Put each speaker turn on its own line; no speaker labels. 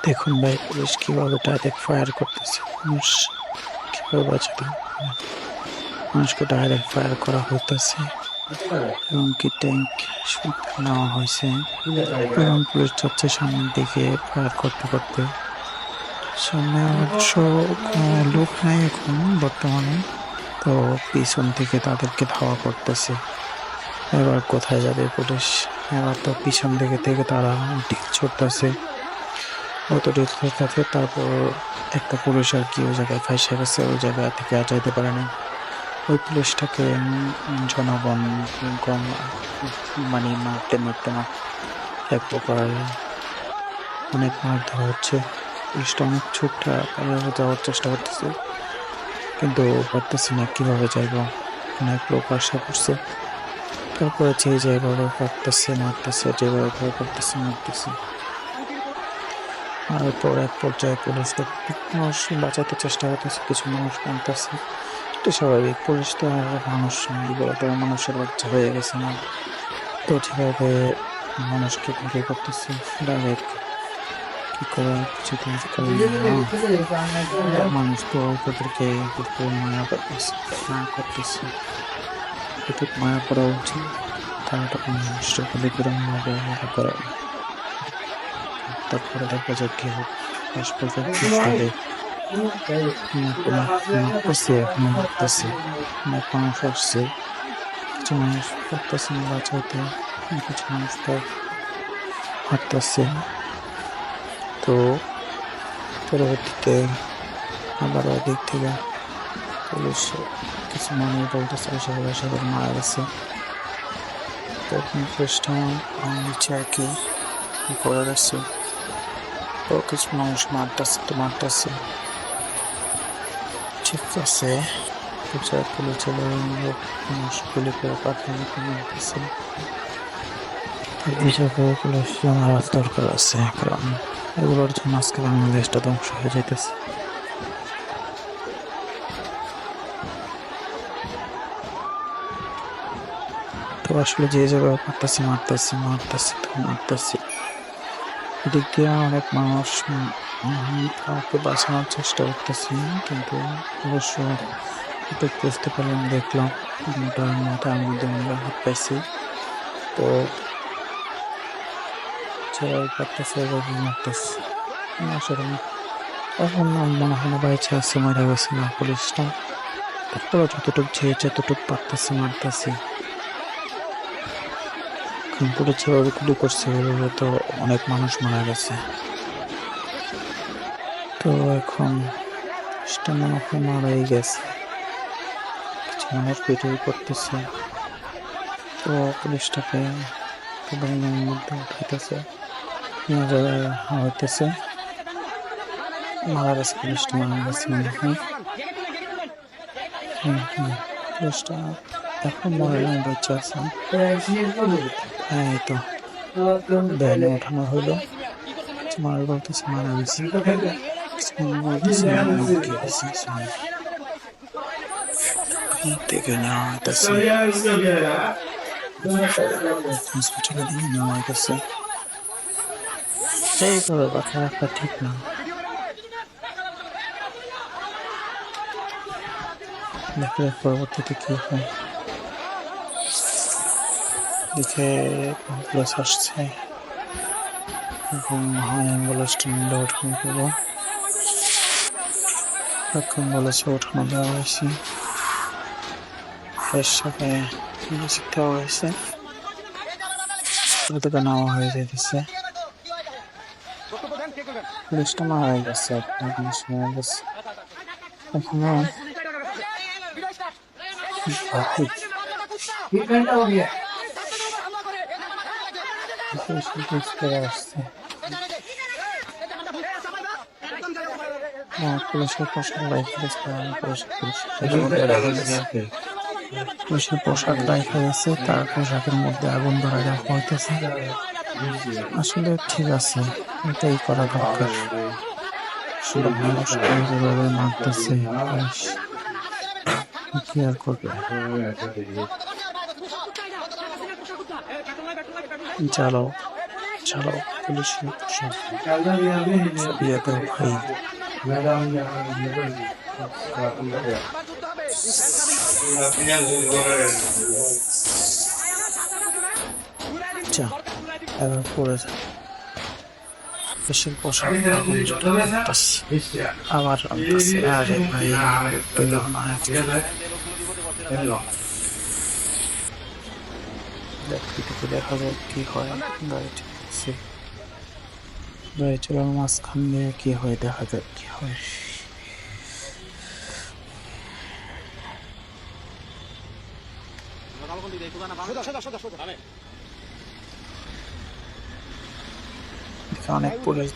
দেখুন ভাই, পুলিশ কিভাবে ডাইরেক্ট ফায়ার করতেছে। মানুষ কিভাবে বাঁচাতে, মানুষকে ডাইরেক্ট ফায়ার করা হইতেছে এবং কি ট্যাঙ্ক নেওয়া হয়েছে এবং পুলিশ যাচ্ছে সামনের দিকে ফায়ার করতে করতে। সামনে অবশ্য কোনো লোক নাই এখন বর্তমানে, তো পিছন থেকে তাদেরকে ধাওয়া করতেছে। এবার কোথায় যাবে পুলিশ? এবার তো পিছন থেকে থেকে তারা ঢিল ছুটতেছে, অত ঢিল ছুটতেছে। তারপর একটা পুলিশ আর কি ওই জায়গায় ফাঁসে গেছে, ওই জায়গা থেকে আর যাইতে পারেনি। ওই পুলিশটাকে জনগণ গণ মানে মারতে মারতে না এক প্রকার অনেক মার ধরা হচ্ছে। পুলিশটা অনেক ছুটটা যাওয়ার চেষ্টা করতেছে, কিন্তু পারতেছি না, কিভাবে যাইব। অনেক লোক আশা করছে, তারপরে যে যেভাবে পারতেছে মারতেছে, যেভাবে ভয় করতেছে মারতেছে। আর পর এক পর্যায়ে পুলিশ মানুষ বাঁচাতে চেষ্টা করতেছে, কিছু মানুষ মানতেছে। এটা স্বাভাবিক, পুলিশ তো আর মানুষ নয়, বলে তো মানুষের বাচ্চা হয়ে গেছে না। তো ঠিকভাবে মানুষকে গুলি করতেছে ডাইরেক্ট, কি করে কিছু মানুষ তো তাদেরকে মায়া করতেছে, মায়া করতেছে। এটুকু মায়া করা উচিত, তারা তখন মানুষের গুলি করে মায়া করে। তারপরে দেখা যায় কি হোক, শেষ পর্যন্ত মারতেছে, এখন মারতেছে। অনেক মানুষ আসছে, কিছু মানুষ করতেছে না বাঁচাইতে, কিছু মানুষ তো হাঁটতেছে। তো পরবর্তীতে আবার ওই দিক থেকে পুলিশ কিছু মানুষ বলতেছে সবাই মারা গেছে। তখন পুলিশটা নিচে আর কি পড়ে গেছে, তো কিছু মানুষ মারতেছে। ঠিক আছে, পুলিশের মানুষ গুলি করে পাঠানো মারতেছে। এই জায়গায় পুলিশ মারার দরকার আছে, কারণ এগুলোর জন্য আজকে বাংলাদেশটা ধ্বংস হয়ে যাইতেছে। তো আসলে যে জায়গায় মারতেছি এদিক দিয়ে অনেক মানুষ কাউকে বাঁচানোর চেষ্টা করতেছি, কিন্তু অবশ্য বুঝতে পারলাম, দেখলাম তার মধ্যে আমরা হাত পাইছি। তো মারতেছে এখন মনে হয় না বাইচে আছে, মারা গেছে না পুলিশটা। তারপরে যতটুকু পারতেছে মারতেছি। পুলিশ যেভাবে গুলি করছে তো অনেক মানুষ মারা গেছে। তো এখন মারাই গেছে, কিছু মানুষ ভিডিও করতেছে। তো পুলিশটাকে মধ্যে উঠাইতেছে, হইতেছে মারা গেছে, পুলিশটা মারা গেছে মনে হয়। পুলিশটা এখন মনে হয় বাচ্চা আছে। হ্যাঁ, এই তো ভ্যানে ওঠানো হইলো, মারা বলতেছে মারা গেছে, থেকে নেওয়া হইতেছে, হসপিটালে নেওয়া হইতেছে। সেইভাবে কথা রাখা ঠিক না। দেখে পরবর্তীতে কি হয়, দেখে অ্যাম্বুলেন্স আসছে এবং অ্যাম্বুলেন্সটা নিয়ে ওঠানো করবো। অ্যাম্বুলেন্সে ওঠানো দেওয়া হয়েছে, এর সাথে দেওয়া হয়েছে, থেকে নেওয়া হয়ে যেতেছে। পুলিশটা মারা গেছে, একটা মানুষ মারা গেছে। এখনো পুলিশের পোশাক রাখা গেছে, তার পোশাকের মধ্যে আগুন ধরা দেওয়া হইতেছে। আসলে ঠিক আছে, এটাই করা দরকার। শুধু মানুষকে যেভাবে মারতেছে কি আর করবে। ছাড়াও পুলিশের ইয়ে দাও ভাই। আচ্ছা, এবার পড়ে যায় দেশের পোশাক আগুন যেটা করতেছে আবার আনতেছে। আরে ভাই দেখা যাক কি হয়। গাড়ি চলার মাঝখান দিয়ে কি হয়, দেখা যাক কি হয়। অনেক পুলিশ